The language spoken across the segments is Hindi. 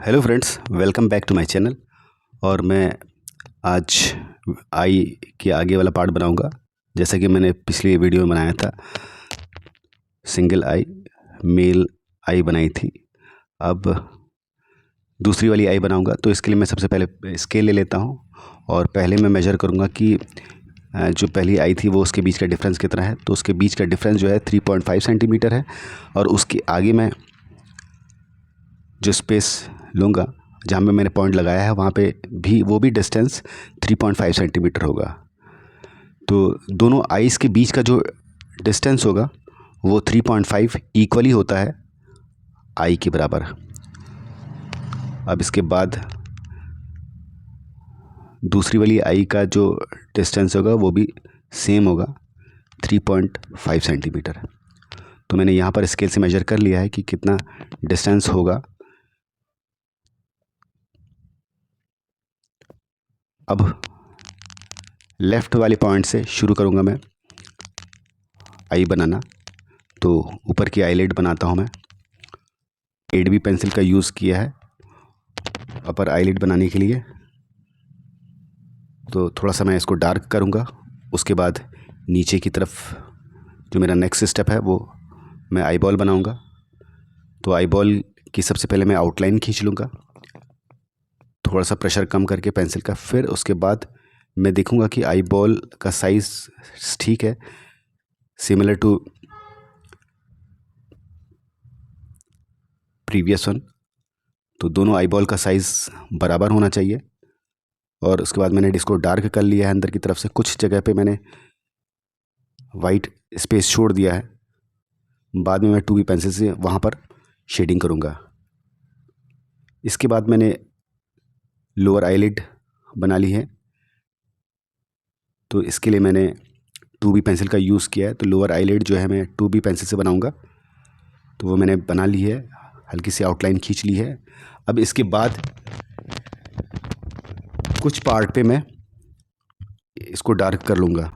Hello friends, welcome back to my channel. और मैं आज आई के आगे वाला पार्ट बनाऊंगा। जैसा कि मैंने पिछली वीडियो में बनाया था, सिंगल आई मेल आई बनाई थी। अब दूसरी वाली आई बनाऊंगा, तो इसके लिए मैं सबसे पहले स्केल ले लेता हूं और पहले मैं मेजर करूंगा कि जो पहली आई थी वो उसके बीच का डिफरेंस कितना है। तो उसके बीच का डिफरेंस जो है 3.5 सेंटीमीटर है। और उसके आगे मैं जो स्पेस लूँगा, जहाँ पे मैंने पॉइंट लगाया है, वहाँ पे भी वो भी डिस्टेंस 3.5 सेंटीमीटर होगा। तो दोनों आइस के बीच का जो डिस्टेंस होगा वो 3.5 इक्वली होता है आई के बराबर। अब इसके बाद दूसरी वाली आई का जो डिस्टेंस होगा वो भी सेम होगा 3.5 सेंटीमीटर। तो मैंने यहाँ पर स्केल से मेजर कर लिया है कि कितना डिस्टेंस होगा। अब लेफ़्ट वाले पॉइंट से शुरू करूँगा मैं आई बनाना। तो ऊपर की आईलिड बनाता हूँ मैं। 8B पेंसिल का यूज़ किया है अपर आईलिड बनाने के लिए। तो थोड़ा सा मैं इसको डार्क करूँगा। उसके बाद नीचे की तरफ जो मेरा नेक्स्ट स्टेप है वो मैं आई बॉल बनाऊँगा। तो आई बॉल की सबसे पहले मैं आउटलाइन खींच लूँगा, थोड़ा सा प्रेशर कम करके पेंसिल का। फिर उसके बाद मैं देखूँगा कि आई बॉल का साइज़ ठीक है, सिमिलर टू प्रीवियस वन। तो दोनों आई बॉल का साइज़ बराबर होना चाहिए। और उसके बाद मैंने इसको डार्क कर लिया है अंदर की तरफ से। कुछ जगह पे मैंने वाइट स्पेस छोड़ दिया है। बाद में मैं 2B पेंसिल से वहाँ पर शेडिंग करूँगा। इसके बाद मैंने लोअर आईलिड बना ली है। तो इसके लिए मैंने 2B पेंसिल का यूज़ किया है। तो लोअर आईलिड जो है मैं 2B पेंसिल से बनाऊँगा। तो वो मैंने बना ली है, हल्की सी आउटलाइन खींच ली है। अब इसके बाद कुछ पार्ट पे मैं इसको डार्क कर लूँगा।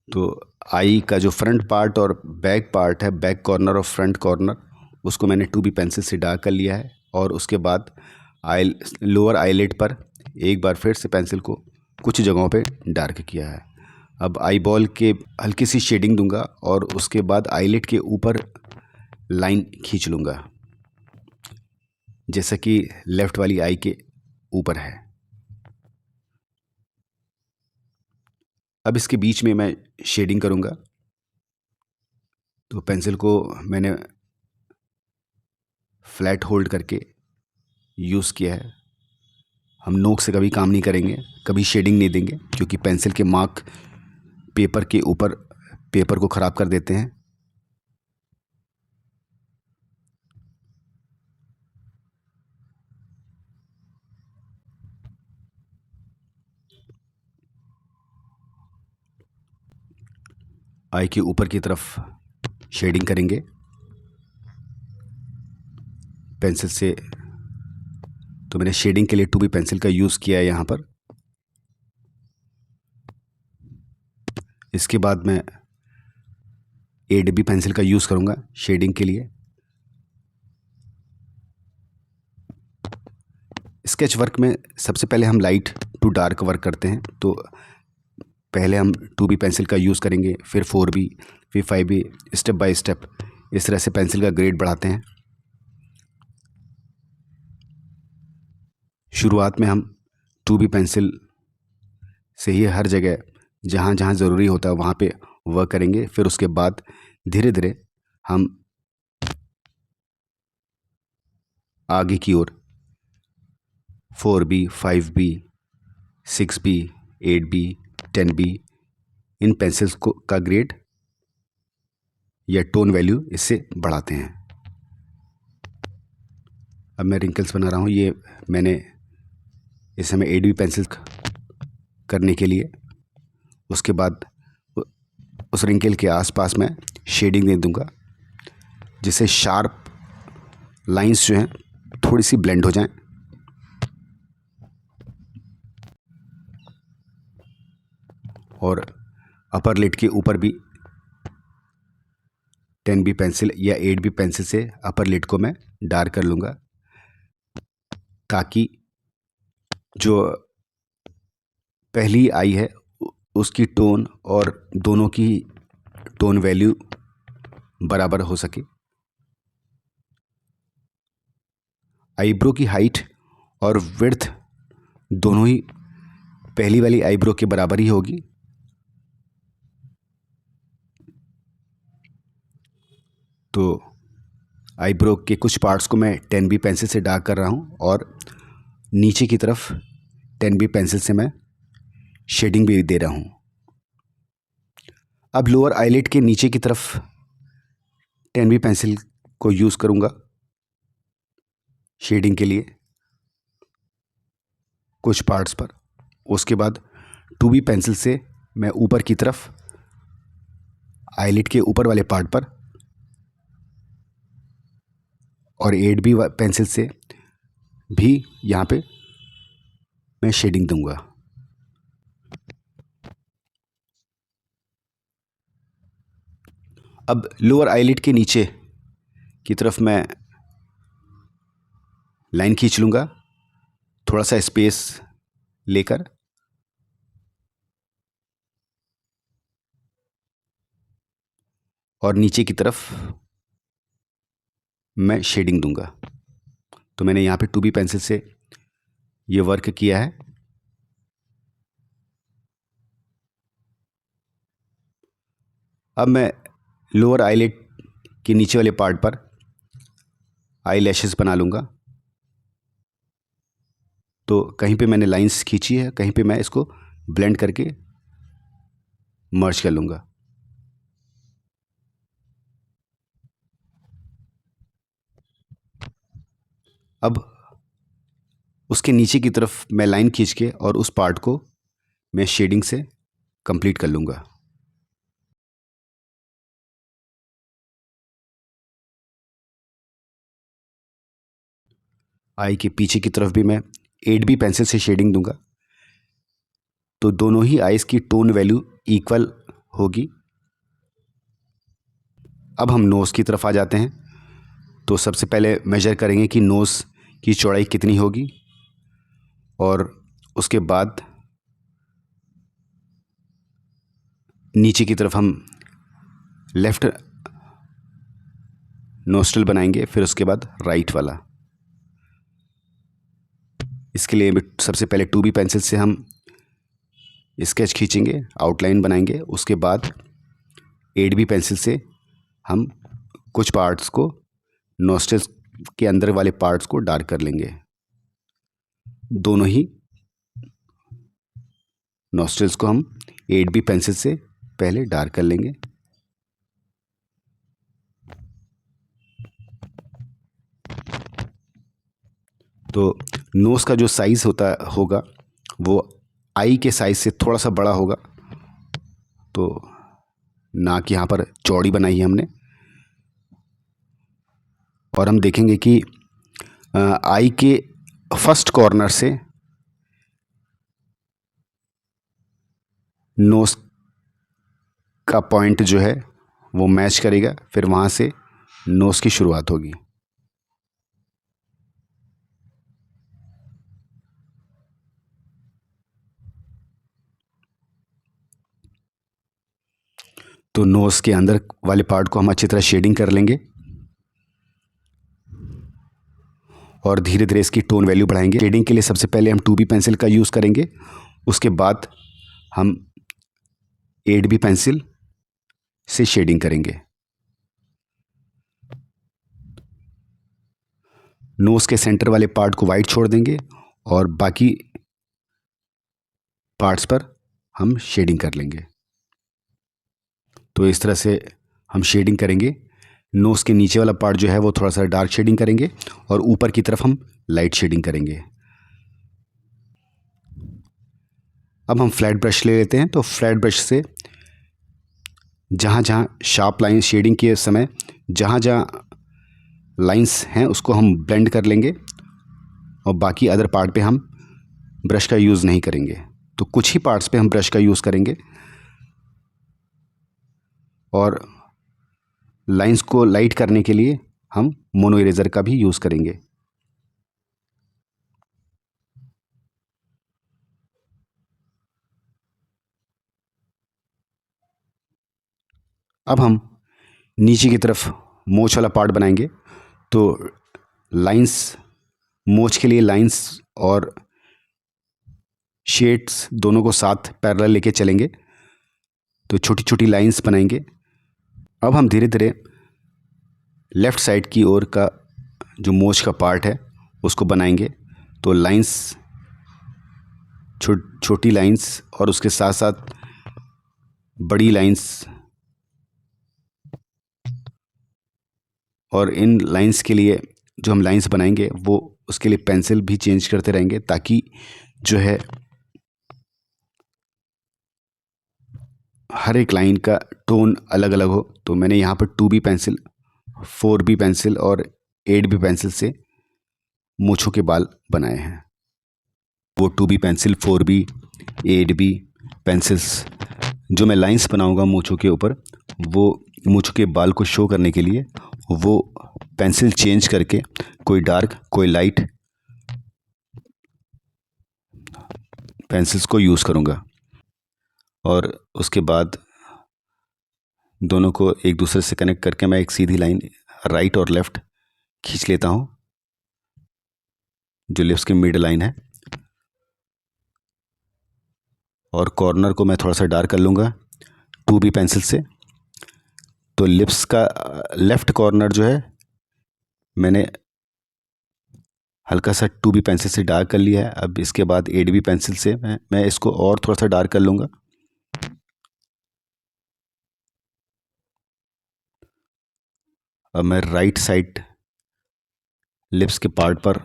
तो आई का जो फ्रंट पार्ट और बैक पार्ट है, बैक कॉर्नर और फ्रंट कॉर्नर, उसको मैंने 2B पेंसिल से डार्क कर लिया है। और उसके बाद आई लोअर आईलिड पर एक बार फिर से पेंसिल को कुछ जगहों पे डार्क किया है। अब आई बॉल के हल्की सी शेडिंग दूंगा और उसके बाद आईलिड के ऊपर लाइन खींच लूँगा, जैसा कि लेफ़्ट वाली आई के ऊपर है। अब इसके बीच में मैं शेडिंग करूँगा। तो पेंसिल को मैंने फ्लैट होल्ड करके यूज़ किया है। हम नोक से कभी काम नहीं करेंगे, कभी शेडिंग नहीं देंगे, क्योंकि पेंसिल के मार्क पेपर के ऊपर पेपर को ख़राब कर देते हैं। आई के ऊपर की तरफ शेडिंग करेंगे पेंसिल से। तो मैंने शेडिंग के लिए 2B पेंसिल का यूज़ किया है यहाँ पर। इसके बाद मैं 8B पेंसिल का यूज़ करूँगा शेडिंग के लिए। स्केच वर्क में सबसे पहले हम लाइट टू डार्क वर्क करते हैं। तो पहले हम 2B पेंसिल का यूज़ करेंगे, फिर 4B, फिर 5B, स्टेप बाय स्टेप इस तरह से पेंसिल का ग्रेड बढ़ाते हैं। शुरुआत में हम 2B पेंसिल से ही हर जगह जहाँ जहाँ ज़रूरी होता है वहाँ पे वर्क करेंगे। फिर उसके बाद धीरे धीरे हम आगे की ओर 4B, 5B, 6B, 8B, 10B इन पेंसिल्स को का ग्रेड या टोन वैल्यू इससे बढ़ाते हैं। अब मैं रिंकल्स बना रहा हूँ। ये मैंने इस समय 8B पेंसिल करने के लिए, उसके बाद उस रिंकल के आसपास मैं शेडिंग दे दूँगा, जिससे शार्प लाइंस जो हैं थोड़ी सी ब्लेंड हो जाएं। और अपर लिड के ऊपर भी 10B पेंसिल या 8B पेंसिल से अपर लिड को मैं डार्क कर लूँगा, ताकि जो पहली आई है उसकी टोन और दोनों की टोन वैल्यू बराबर हो सके। आईब्रो की हाइट और विड्थ दोनों ही पहली वाली आईब्रो के बराबर ही होगी। तो आईब्रो के कुछ पार्ट्स को मैं 10B पेंसिल से डार्क कर रहा हूँ और नीचे की तरफ 10B पेंसिल से मैं शेडिंग भी दे रहा हूँ। अब लोअर आईलिड के नीचे की तरफ 10B पेंसिल को यूज़ करूँगा शेडिंग के लिए कुछ पार्ट्स पर। उसके बाद 2B पेंसिल से मैं ऊपर की तरफ आईलिड के ऊपर वाले पार्ट पर और 8B पेंसिल से भी यहाँ पे मैं शेडिंग दूंगा। अब लोअर आईलिड के नीचे की तरफ मैं लाइन खींच लूँगा थोड़ा सा स्पेस लेकर और नीचे की तरफ मैं शेडिंग दूंगा। तो मैंने यहाँ पे 2B पेंसिल से ये वर्क किया है। अब मैं लोअर आईलिड के नीचे वाले पार्ट पर आई लैशेस बना लूँगा। तो कहीं पे मैंने लाइंस खींची है, कहीं पे मैं इसको ब्लेंड करके मर्ज कर लूँगा। अब उसके नीचे की तरफ मैं लाइन खींच के और उस पार्ट को मैं शेडिंग से कंप्लीट कर लूँगा। आई के पीछे की तरफ भी मैं 8B पेंसिल से शेडिंग दूंगा तो दोनों ही आईज की टोन वैल्यू इक्वल होगी। अब हम नोज़ की तरफ आ जाते हैं। तो सबसे पहले मेजर करेंगे कि नोज़ की चौड़ाई कितनी होगी और उसके बाद नीचे की तरफ हम लेफ़्ट नोस्ट्रल बनाएंगे, फिर उसके बाद राइट वाला। इसके लिए सबसे पहले 2B पेंसिल से हम स्केच खींचेंगे, आउटलाइन बनाएंगे। उसके बाद 8B पेंसिल से हम कुछ पार्ट्स को नोस्ट्रल्स के अंदर वाले पार्ट्स को डार्क कर लेंगे। दोनों ही नोस्ट्रल्स को हम 8B पेंसिल से पहले डार्क कर लेंगे। तो नोज़ का जो साइज़ होगा वो आई के साइज़ से थोड़ा सा बड़ा होगा। तो नाक यहाँ पर चौड़ी बनाई है हमने और हम देखेंगे कि आई के फर्स्ट कॉर्नर से नोज़ का पॉइंट जो है वो मैच करेगा, फिर वहाँ से नोज़ की शुरुआत होगी। तो नोज़ के अंदर वाले पार्ट को हम अच्छी तरह शेडिंग कर लेंगे और धीरे धीरे इसकी टोन वैल्यू बढ़ाएंगे। शेडिंग के लिए सबसे पहले हम 2B पेंसिल का यूज़ करेंगे, उसके बाद हम 8B पेंसिल से शेडिंग करेंगे। नोज़ के सेंटर वाले पार्ट को वाइट छोड़ देंगे और बाकी पार्ट्स पर हम शेडिंग कर लेंगे। तो इस तरह से हम शेडिंग करेंगे। नोज़ के नीचे वाला पार्ट जो है वो थोड़ा सा डार्क शेडिंग करेंगे और ऊपर की तरफ हम लाइट शेडिंग करेंगे। अब हम फ्लैट ब्रश ले लेते हैं। तो फ्लैट ब्रश से जहाँ जहाँ शार्प लाइन शेडिंग के समय जहाँ जहाँ लाइंस हैं उसको हम ब्लेंड कर लेंगे और बाकी अदर पार्ट पे हम ब्रश का यूज़ नहीं करेंगे। तो कुछ ही पार्ट्स पे हम ब्रश का यूज़ करेंगे और लाइंस को लाइट करने के लिए हम मोनो इरेज़र का भी यूज़ करेंगे। अब हम नीचे की तरफ मोछ वाला पार्ट बनाएंगे। तो लाइंस, मोछ के लिए लाइंस और शेड्स दोनों को साथ पैरेलल लेके चलेंगे, तो छोटी छोटी लाइंस बनाएंगे। अब हम धीरे धीरे लेफ़्ट साइड की ओर का जो मोछ का पार्ट है उसको बनाएंगे। तो लाइंस, छोटी लाइंस और उसके साथ साथ बड़ी लाइंस, और इन लाइंस के लिए जो हम लाइंस बनाएंगे वो उसके लिए पेंसिल भी चेंज करते रहेंगे ताकि जो है हर एक लाइन का टोन अलग अलग हो। तो मैंने यहाँ पर 2B पेंसिल, 4B पेंसिल और 8B पेंसिल से मूंछों के बाल बनाए हैं। वो 2B pencil, 4B, 8B pencils जो मैं लाइंस बनाऊंगा मूंछों के ऊपर, वो मूंछों के बाल को शो करने के लिए वो पेंसिल चेंज करके कोई डार्क कोई लाइट पेंसिल्स को यूज़ करूँगा। और उसके बाद दोनों को एक दूसरे से कनेक्ट करके मैं एक सीधी लाइन राइट और लेफ़्ट खींच लेता हूँ, जो लिप्स की मिड लाइन है। और कॉर्नर को मैं थोड़ा सा डार्क कर लूँगा 2B पेंसिल से। तो लिप्स का लेफ़्ट कॉर्नर जो है मैंने हल्का सा 2B पेंसिल से डार्क कर लिया है। अब इसके बाद 8B पेंसिल से मैं इसको और थोड़ा सा डार्क कर लूँगा। अब मैं राइट साइड लिप्स के पार्ट पर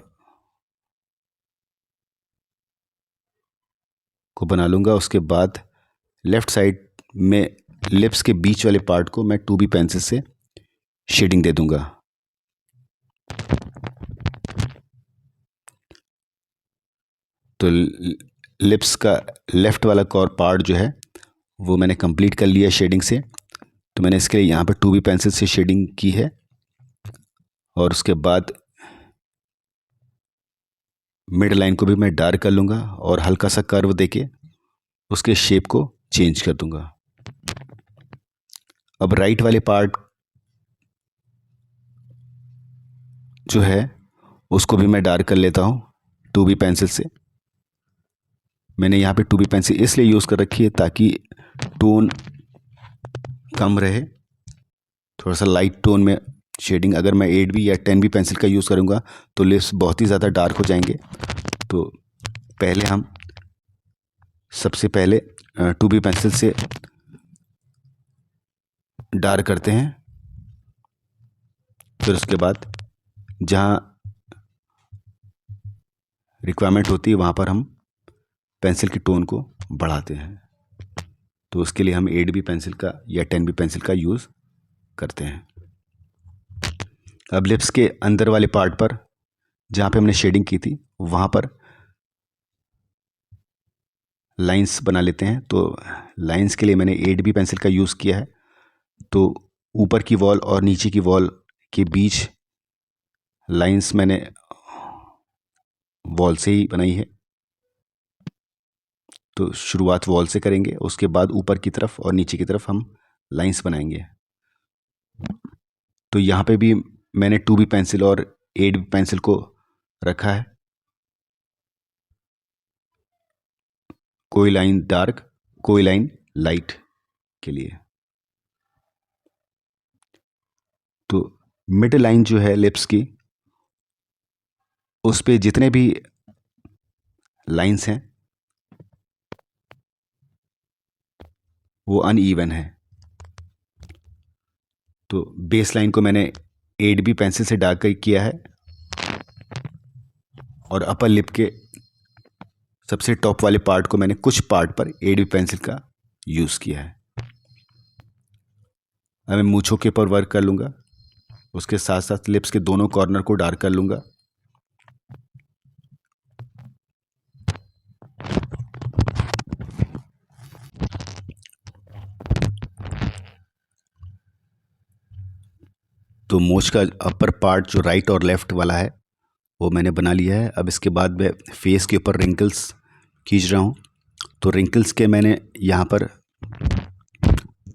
को बना लूँगा। उसके बाद लेफ़्ट साइड में लिप्स के बीच वाले पार्ट को मैं 2B पेंसिल से शेडिंग दे दूँगा। तो लिप्स का लेफ़्ट वाला पार्ट जो है वो मैंने कंप्लीट कर लिया शेडिंग से। तो मैंने इसके लिए यहाँ पर 2B पेंसिल से शेडिंग की है। और उसके बाद मिड लाइन को भी मैं डार्क कर लूँगा और हल्का सा कर्व देके उसके शेप को चेंज कर दूँगा। अब राइट वाले पार्ट जो है उसको भी मैं डार्क कर लेता हूँ 2B पेंसिल से। मैंने यहाँ पे 2B पेंसिल इसलिए यूज़ कर रखी है ताकि टोन कम रहे, थोड़ा सा लाइट टोन में शेडिंग। अगर मैं 8B या 10B पेंसिल का यूज़ करूँगा तो लिप्स बहुत ही ज़्यादा डार्क हो जाएंगे। तो पहले हम सबसे पहले 2B पेंसिल से डार्क करते हैं, फिर उसके बाद जहाँ रिक्वायरमेंट होती है वहाँ पर हम पेंसिल की टोन को बढ़ाते हैं। तो उसके लिए हम 8B पेंसिल का या 10B पेंसिल का यूज़ करते हैं। अब लिप्स के अंदर वाले पार्ट पर जहाँ पे हमने शेडिंग की थी वहाँ पर लाइंस बना लेते हैं। तो लाइंस के लिए मैंने 8B पेंसिल का यूज़ किया है। तो ऊपर की वॉल और नीचे की वॉल के बीच लाइंस मैंने वॉल से ही बनाई है। तो शुरुआत वॉल से करेंगे, उसके बाद ऊपर की तरफ और नीचे की तरफ हम लाइंस बनाएंगे। तो यहाँ पे भी मैंने 2B पेंसिल और 8B पेंसिल को रखा है, कोई लाइन डार्क कोई लाइन लाइट के लिए। तो मिड लाइन जो है लिप्स की, उस पे जितने भी लाइंस हैं वो अनइवन है। तो बेस लाइन को मैंने 8B पेंसिल से डार्क किया है और अपर लिप के सबसे टॉप वाले पार्ट को मैंने कुछ पार्ट पर 8B पेंसिल का यूज़ किया है। अब मैं मूंछों के ऊपर वर्क कर लूँगा, उसके साथ साथ लिप्स के दोनों कॉर्नर को डार्क कर लूँगा। तो मूंछ का अपर पार्ट जो राइट और लेफ़्ट वाला है वो मैंने बना लिया है। अब इसके बाद मैं फेस के ऊपर रिंकल्स खींच रहा हूँ। तो रिंकल्स के मैंने यहाँ पर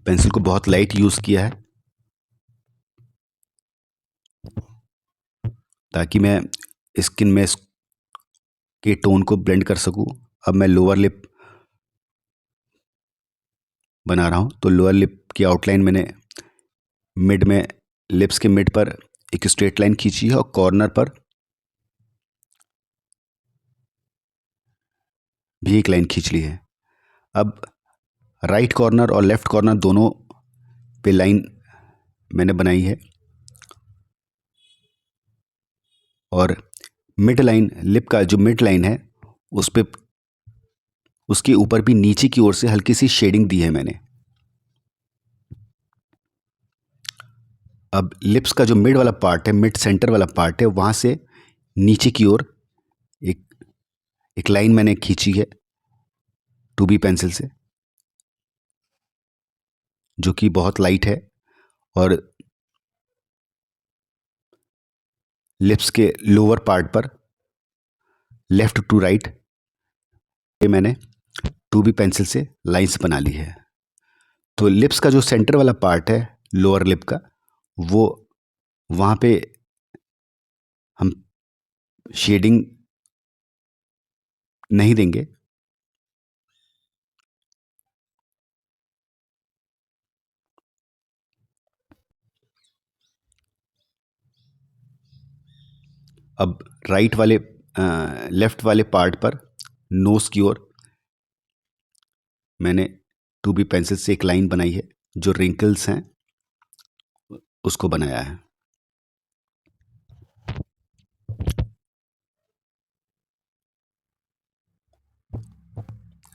पेंसिल को बहुत लाइट यूज़ किया है ताकि मैं स्किन में के टोन को ब्लेंड कर सकूं। अब मैं लोअर लिप बना रहा हूं, तो लोअर लिप की आउटलाइन मैंने मिड में, लिप्स के मिड पर एक स्ट्रेट लाइन खींची है और कॉर्नर पर भी एक लाइन खींच ली है। अब राइट कॉर्नर और लेफ्ट कॉर्नर दोनों पे लाइन मैंने बनाई है और मिड लाइन, लिप का जो मिड लाइन है उस पे, उसके ऊपर भी नीचे की ओर से हल्की सी शेडिंग दी है मैंने। अब लिप्स का जो मिड वाला पार्ट है, मिड सेंटर वाला पार्ट है, वहाँ से नीचे की ओर एक एक लाइन मैंने खींची है 2B पेंसिल से, जो कि बहुत लाइट है। और लिप्स के लोअर पार्ट पर लेफ्ट टू राइट मैंने 2B पेंसिल से लाइंस बना ली है। तो लिप्स का जो सेंटर वाला पार्ट है लोअर लिप का, वो वहाँ पे हम शेडिंग नहीं देंगे। अब राइट वाले लेफ्ट वाले पार्ट पर नोज की ओर मैंने 2B पेंसिल से एक लाइन बनाई है, जो रिंकल्स हैं उसको बनाया है।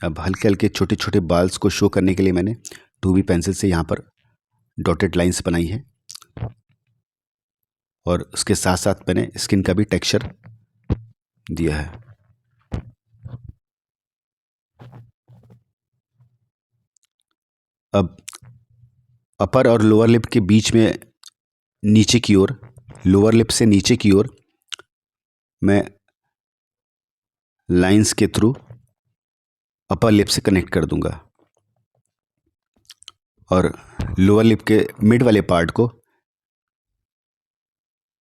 अब हल्के हल्के छोटे छोटे बाल्स को शो करने के लिए मैंने 2B पेंसिल से यहाँ पर डॉटेड लाइंस बनाई है और उसके साथ साथ मैंने स्किन का भी टेक्सचर दिया है। अब अपर और लोअर लिप के बीच में नीचे की ओर, लोअर लिप से नीचे की ओर मैं लाइंस के थ्रू अपर लिप से कनेक्ट कर दूंगा और लोअर लिप के मिड वाले पार्ट को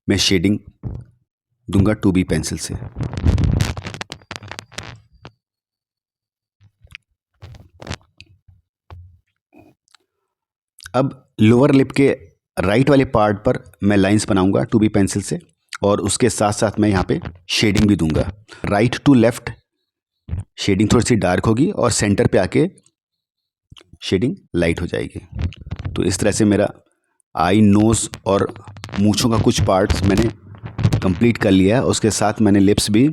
मैं शेडिंग दूंगा 2B पेंसिल से। अब लोअर लिप के राइट वाले पार्ट पर मैं लाइंस बनाऊंगा 2B पेंसिल से और उसके साथ साथ मैं यहाँ पे शेडिंग भी दूंगा। राइट टू लेफ्ट शेडिंग थोड़ी सी डार्क होगी और सेंटर पे आके शेडिंग लाइट हो जाएगी। तो इस तरह से मेरा आई, नोज और मूंछों का कुछ पार्ट्स मैंने कंप्लीट कर लिया है। उसके साथ मैंने लिप्स भी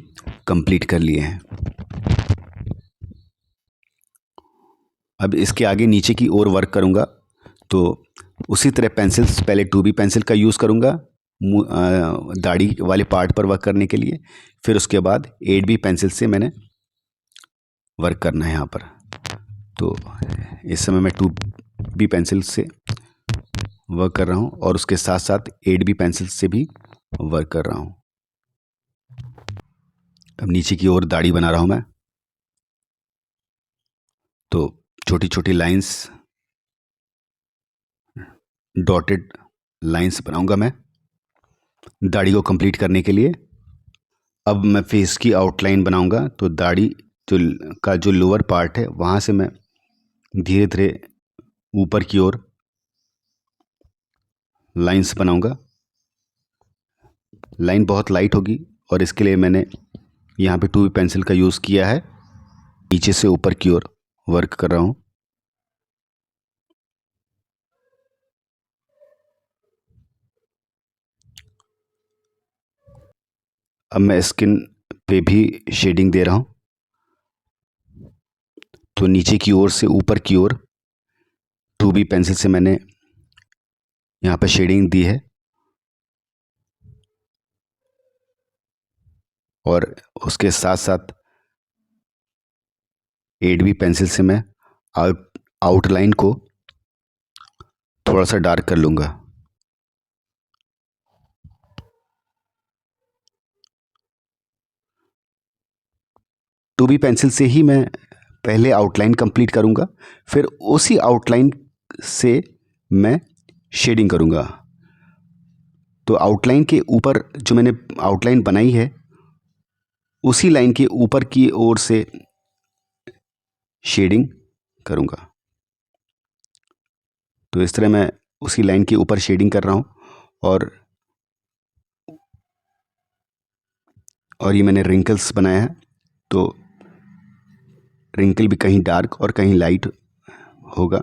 कंप्लीट कर लिए हैं। अब इसके आगे नीचे की ओर वर्क करूँगा, तो उसी तरह पेंसिल्स, पहले 2B पेंसिल का यूज़ करूँगा दाढ़ी वाले पार्ट पर वर्क करने के लिए, फिर उसके बाद 8B पेंसिल से मैंने वर्क करना है यहाँ पर। तो इस समय मैं 2B पेंसिल से वर्क कर रहा हूँ और उसके साथ साथ 8B पेंसिल से भी वर्क कर रहा हूँ। अब नीचे की ओर दाढ़ी बना रहा हूँ मैं, तो छोटी छोटी लाइंस, डॉटेड लाइंस बनाऊंगा मैं दाढ़ी को कंप्लीट करने के लिए। अब मैं फेस की आउटलाइन बनाऊंगा, तो दाढ़ी जो लोअर पार्ट है वहाँ से मैं धीरे धीरे ऊपर की ओर लाइंस बनाऊंगा। लाइन बहुत लाइट होगी और इसके लिए मैंने यहाँ पे 2B पेंसिल का यूज़ किया है। नीचे से ऊपर की ओर वर्क कर रहा हूँ। अब मैं स्किन पे भी शेडिंग दे रहा हूँ, तो नीचे की ओर से ऊपर की ओर 2B पेंसिल से मैंने यहाँ पे शेडिंग दी है और उसके साथ साथ 8B पेंसिल से मैं आउटलाइन को थोड़ा सा डार्क कर लूँगा। 2B पेंसिल से ही मैं पहले आउटलाइन कंप्लीट करूँगा, फिर उसी आउटलाइन से मैं शेडिंग करूँगा। तो आउटलाइन के ऊपर जो मैंने आउटलाइन बनाई है उसी लाइन के ऊपर की ओर से शेडिंग करूँगा। तो इस तरह मैं उसी लाइन के ऊपर शेडिंग कर रहा हूँ। और ये मैंने रिंकल्स बनाया है, तो रिंकल भी कहीं डार्क और कहीं लाइट होगा।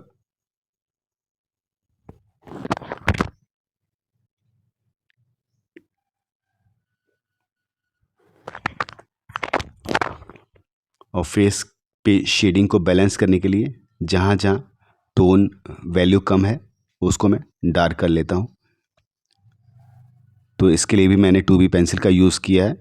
और फेस पे शेडिंग को बैलेंस करने के लिए जहाँ जहाँ टोन वैल्यू कम है उसको मैं डार्क कर लेता हूँ। तो इसके लिए भी मैंने 2B पेंसिल का यूज़ किया है।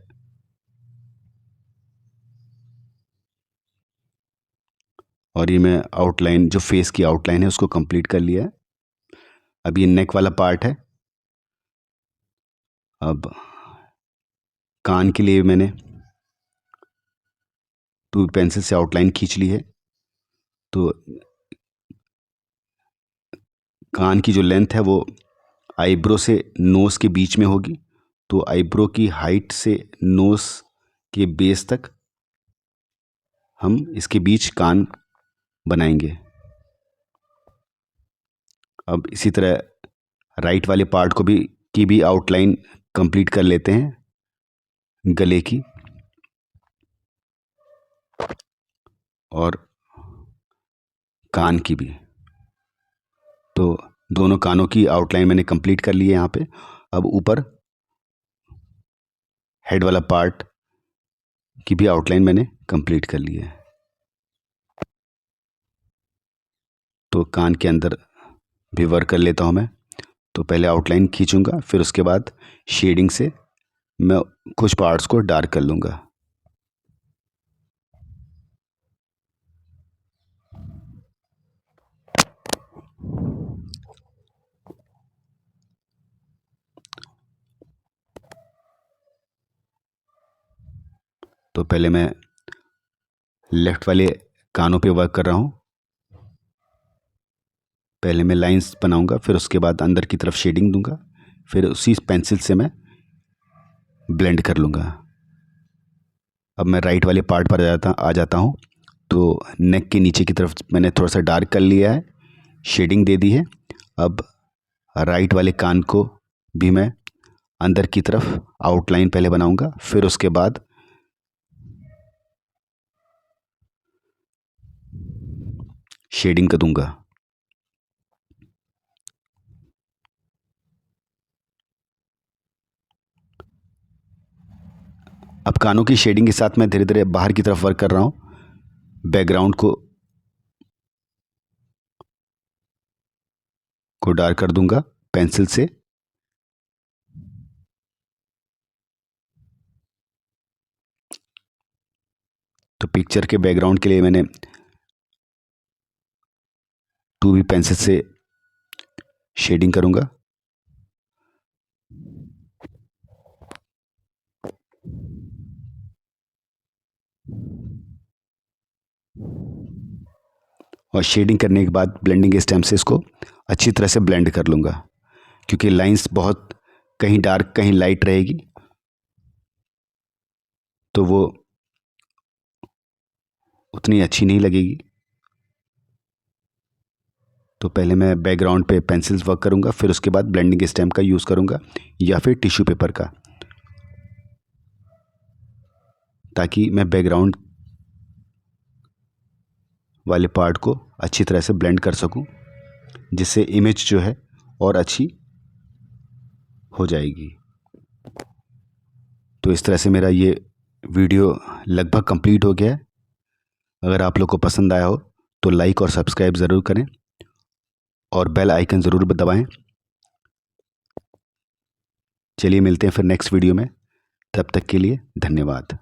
और ये मैं आउटलाइन जो फेस की आउटलाइन है उसको कंप्लीट कर लिया है। अब ये नेक वाला पार्ट है। अब कान के लिए मैंने 2B पेंसिल से आउटलाइन खींच ली है। तो कान की जो लेंथ है वो आईब्रो से नोज़ के बीच में होगी। तो आईब्रो की हाइट से नोज़ के बेस तक हम इसके बीच कान बनाएंगे। अब इसी तरह राइट वाले पार्ट को भी की भी आउटलाइन कंप्लीट कर लेते हैं गले की। और कान की भी। तो दोनों कानों की आउटलाइन मैंने कंप्लीट कर ली है यहाँ पे। अब ऊपर हेड वाला पार्ट की भी आउटलाइन मैंने कंप्लीट कर ली है। तो कान के अंदर भी वर्क कर लेता हूँ मैं। तो पहले आउटलाइन खींचूंगा, फिर उसके बाद शेडिंग से मैं कुछ पार्ट्स को डार्क कर लूँगा। तो पहले मैं लेफ़्ट वाले कानों पे वर्क कर रहा हूँ। पहले मैं लाइंस बनाऊंगा, फिर उसके बाद अंदर की तरफ शेडिंग दूंगा, फिर उसी पेंसिल से मैं ब्लेंड कर लूँगा। अब मैं राइट वाले पार्ट पर आ जाता हूँ। तो नेक के नीचे की तरफ मैंने थोड़ा सा डार्क कर लिया है, शेडिंग दे दी है। अब राइट वाले कान को भी मैं अंदर की तरफ आउटलाइन पहले बनाऊंगा, फिर उसके बाद शेडिंग कर दूंगा। अब कानों की शेडिंग के साथ मैं धीरे धीरे बाहर की तरफ वर्क कर रहा हूँ। बैकग्राउंड को डार्क कर दूंगा पेंसिल से। तो पिक्चर के बैकग्राउंड के लिए मैंने 2B पेंसिल से शेडिंग करूंगा। और शेडिंग करने के बाद ब्लेंडिंग स्टेम से इसको अच्छी तरह से ब्लेंड कर लूँगा, क्योंकि लाइंस बहुत कहीं डार्क कहीं लाइट रहेगी तो वो उतनी अच्छी नहीं लगेगी। तो पहले मैं बैकग्राउंड पे पेंसिल्स वर्क करूँगा, फिर उसके बाद ब्लेंडिंग स्टेम का यूज़ करूँगा या फिर टिश्यू पेपर का, ताकि मैं बैकग्राउंड वाले पार्ट को अच्छी तरह से ब्लेंड कर सकूं, जिससे इमेज जो है और अच्छी हो जाएगी। तो इस तरह से मेरा ये वीडियो लगभग कंप्लीट हो गया है। अगर आप लोग को पसंद आया हो तो लाइक और सब्सक्राइब ज़रूर करें और बेल आइकन ज़रूर दबाएं। चलिए मिलते हैं फिर नेक्स्ट वीडियो में, तब तक के लिए धन्यवाद।